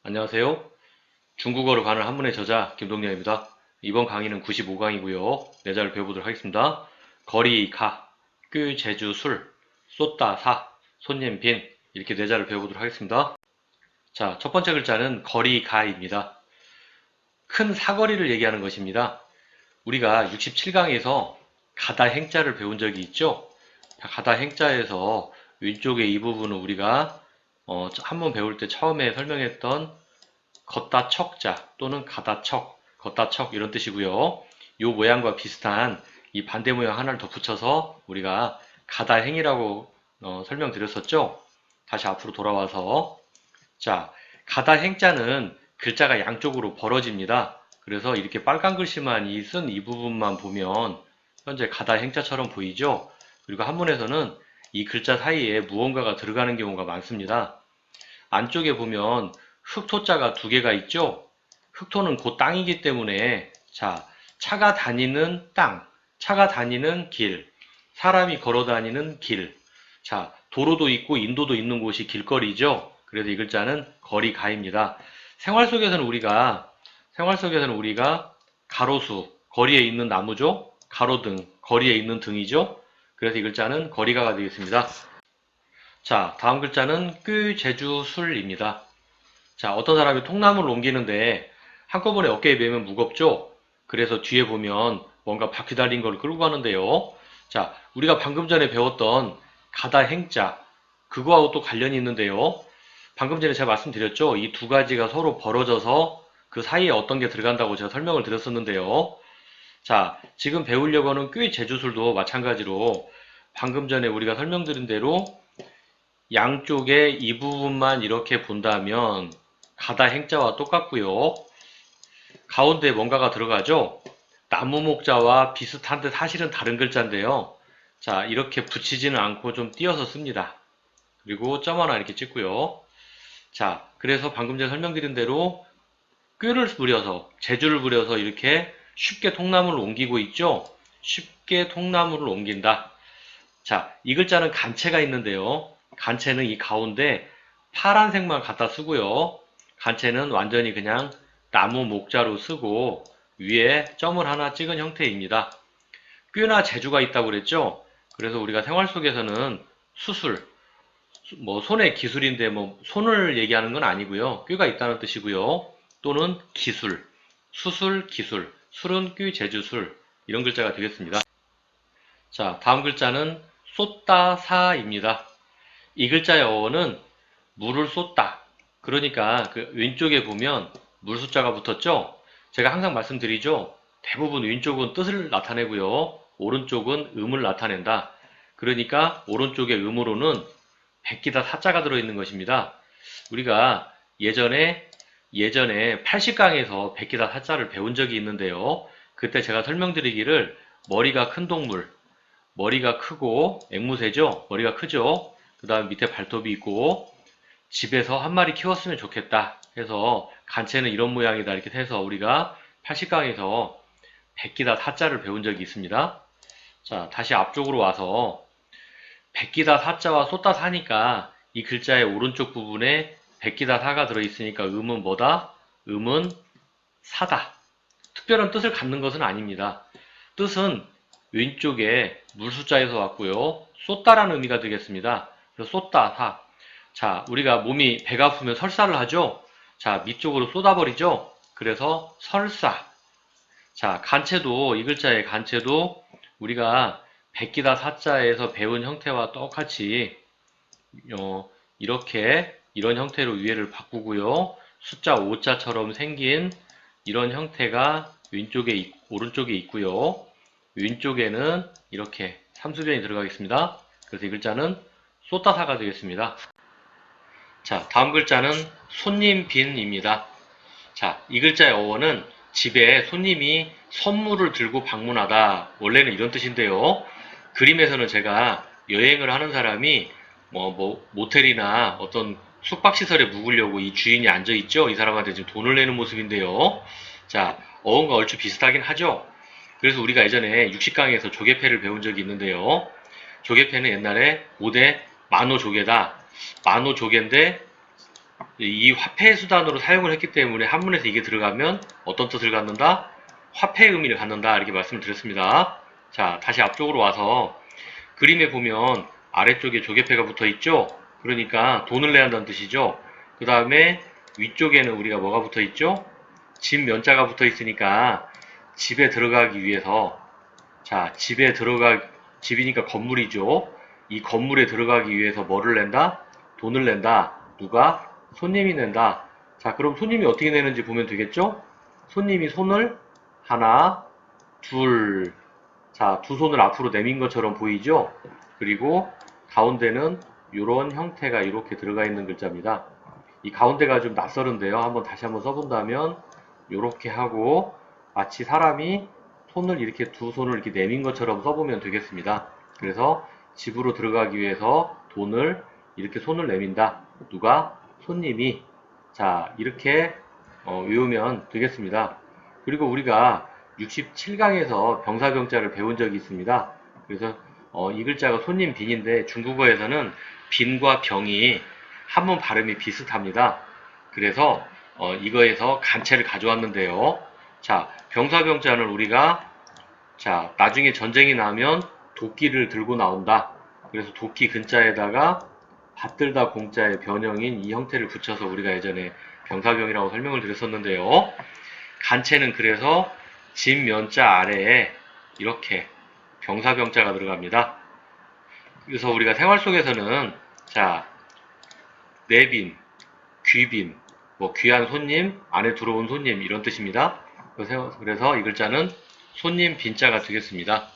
안녕하세요. 중국어로 가는 한문의 저자 김동렬입니다. 이번 강의는 95강이고요. 내자를 배워보도록 하겠습니다. 거리, 가, 끄, 제주, 술, 쏟다, 사, 손님, 빈 이렇게 내자를 배워보도록 하겠습니다. 자, 첫 번째 글자는 거리, 가입니다. 큰 사거리를 얘기하는 것입니다. 우리가 67강에서 가다 행자를 배운 적이 있죠? 가다 행자에서 왼쪽에 이 부분은 우리가 한번 배울 때 처음에 설명했던 걷다 척자 또는 가다 척, 걷다 척 이런 뜻이고요. 이 모양과 비슷한 이 반대 모양 하나를 덧붙여서 우리가 가다 행이라고 설명드렸었죠. 다시 앞으로 돌아와서 자, 가다 행자는 글자가 양쪽으로 벌어집니다. 그래서 이렇게 빨간 글씨만 쓴 이 부분만 보면 현재 가다 행자처럼 보이죠. 그리고 한문에서는 이 글자 사이에 무언가가 들어가는 경우가 많습니다. 안쪽에 보면 흑토자가 두 개가 있죠. 흑토는 곧 땅이기 때문에 자, 차가 다니는 땅, 차가 다니는 길, 사람이 걸어 다니는 길. 자, 도로도 있고 인도도 있는 곳이 길거리죠. 그래서 이 글자는 거리가입니다. 생활 속에서는 우리가 가로수, 거리에 있는 나무죠. 가로등, 거리에 있는 등이죠. 그래서 이 글자는 거리가가 되겠습니다. 자, 다음 글자는 끄, 제주, 술입니다. 자, 어떤 사람이 통나무를 옮기는데 한꺼번에 어깨에 매면 무겁죠? 그래서 뒤에 보면 뭔가 바퀴 달린 걸 끌고 가는데요. 자, 우리가 방금 전에 배웠던 가다 행자, 그거하고 또 관련이 있는데요. 방금 전에 제가 말씀드렸죠? 이 두 가지가 서로 벌어져서 그 사이에 어떤 게 들어간다고 제가 설명을 드렸었는데요. 자, 지금 배우려고 하는 꽤 제주술도 마찬가지로 방금 전에 우리가 설명드린 대로 양쪽에 이 부분만 이렇게 본다면 가다 행자와 똑같고요. 가운데 뭔가가 들어가죠? 나무 목자와 비슷한데 사실은 다른 글자인데요. 자, 이렇게 붙이지는 않고 좀 띄어서 씁니다. 그리고 점 하나 이렇게 찍고요. 자, 그래서 방금 전에 설명드린 대로 꾀를 부려서, 재주를 부려서 이렇게 쉽게 통나무를 옮기고 있죠? 쉽게 통나무를 옮긴다. 자, 이 글자는 간체가 있는데요. 간체는 이 가운데 파란색만 갖다 쓰고요. 간체는 완전히 그냥 나무 목자로 쓰고 위에 점을 하나 찍은 형태입니다. 꾀나 재주가 있다고 그랬죠? 그래서 우리가 생활 속에서는 수술, 뭐 손의 기술인데 뭐 손을 얘기하는 건 아니고요. 꾀가 있다는 뜻이고요. 또는 기술, 수술, 기술, 술은 꾀, 재주술 이런 글자가 되겠습니다. 자, 다음 글자는 쏟다, 사입니다. 이 글자의 어원은 물을 쏟다. 그러니까 그 왼쪽에 보면 물 숫자가 붙었죠? 제가 항상 말씀드리죠? 대부분 왼쪽은 뜻을 나타내고요. 오른쪽은 음을 나타낸다. 그러니까 오른쪽의 음으로는 백기다 사자가 들어있는 것입니다. 우리가 예전에 80강에서 백기다 사자를 배운 적이 있는데요. 그때 제가 설명드리기를 머리가 큰 동물, 머리가 크고 앵무새죠? 머리가 크죠? 그 다음 밑에 발톱이 있고 집에서 한 마리 키웠으면 좋겠다 해서 간체는 이런 모양이다 이렇게 해서 우리가 80강에서 백기다 사자를 배운 적이 있습니다. 자, 다시 앞쪽으로 와서 백기다 사자와 쏟다 사니까 이 글자의 오른쪽 부분에 백기다 사가 들어있으니까 음은 뭐다? 음은 사다. 특별한 뜻을 갖는 것은 아닙니다. 뜻은 왼쪽에 물 숫자에서 왔고요. 쏟다라는 의미가 되겠습니다. 그래서 쏟다, 사. 자, 우리가 몸이 배가 아프면 설사를 하죠? 자, 밑쪽으로 쏟아버리죠? 그래서 설사. 자, 간체도, 이 글자의 간체도 우리가 백기다 사자에서 배운 형태와 똑같이, 이렇게, 이런 형태로 위에를 바꾸고요. 숫자 5자처럼 생긴 이런 형태가 오른쪽에 있고요. 왼쪽에는 이렇게 삼수변이 들어가겠습니다. 그래서 이 글자는 쏟다사가 되겠습니다. 자, 다음 글자는 손님 빈입니다. 자, 이 글자의 어원은 집에 손님이 선물을 들고 방문하다. 원래는 이런 뜻인데요. 그림에서는 제가 여행을 하는 사람이 모텔이나 어떤 숙박시설에 묵으려고 이 주인이 앉아있죠. 이 사람한테 지금 돈을 내는 모습인데요. 자, 어원과 얼추 비슷하긴 하죠. 그래서 우리가 예전에 60강에서 조개패를 배운 적이 있는데요. 조개패는 옛날에 5대 만호조개다. 만호조개인데 이 화폐 수단으로 사용을 했기 때문에 한문에서 이게 들어가면 어떤 뜻을 갖는다? 화폐의 의미를 갖는다. 이렇게 말씀을 드렸습니다. 자, 다시 앞쪽으로 와서 그림에 보면 아래쪽에 조개패가 붙어 있죠? 그러니까 돈을 내야 한다는 뜻이죠? 그 다음에 위쪽에는 우리가 뭐가 붙어 있죠? 집 면자가 붙어 있으니까 집에 들어가기 위해서, 자, 집이니까 건물이죠? 이 건물에 들어가기 위해서 뭐를 낸다? 돈을 낸다. 누가? 손님이 낸다. 자, 그럼 손님이 어떻게 내는지 보면 되겠죠? 손님이 손을 하나, 둘, 자, 두 손을 앞으로 내민 것처럼 보이죠? 그리고 가운데는 이런 형태가 이렇게 들어가 있는 글자입니다. 이 가운데가 좀 낯설은데요. 다시 한번 써본다면 이렇게 하고 마치 사람이 손을 이렇게 두 손을 이렇게 내민 것처럼 써보면 되겠습니다. 그래서 집으로 들어가기 위해서 돈을 이렇게 손을 내민다. 누가? 손님이. 자, 이렇게 외우면 되겠습니다. 그리고 우리가 67강에서 병사병자를 배운 적이 있습니다. 그래서 이 글자가 손님 빈인데 중국어에서는 빈과 병이 한문 발음이 비슷합니다. 그래서 이거에서 간체를 가져왔는데요. 자, 병사병자는 우리가 자, 나중에 전쟁이 나면 도끼를 들고 나온다. 그래서 도끼 근자에다가 받들다 공자의 변형인 이 형태를 붙여서 우리가 예전에 병사병이라고 설명을 드렸었는데요. 간체는 그래서 집 면자 아래에 이렇게 병사병자가 들어갑니다. 그래서 우리가 생활 속에서는 자, 내빈, 귀빈, 뭐 귀한 손님, 안에 들어온 손님 이런 뜻입니다. 그래서 이 글자는 손님 빈자가 되겠습니다.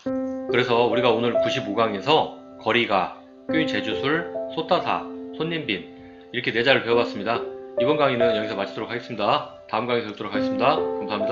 그래서 우리가 오늘 95강에서 거리가, 꾀, 제주술, 소따사, 손님빈 이렇게 네 자를 배워봤습니다. 이번 강의는 여기서 마치도록 하겠습니다. 다음 강의에서 뵙도록 하겠습니다. 감사합니다.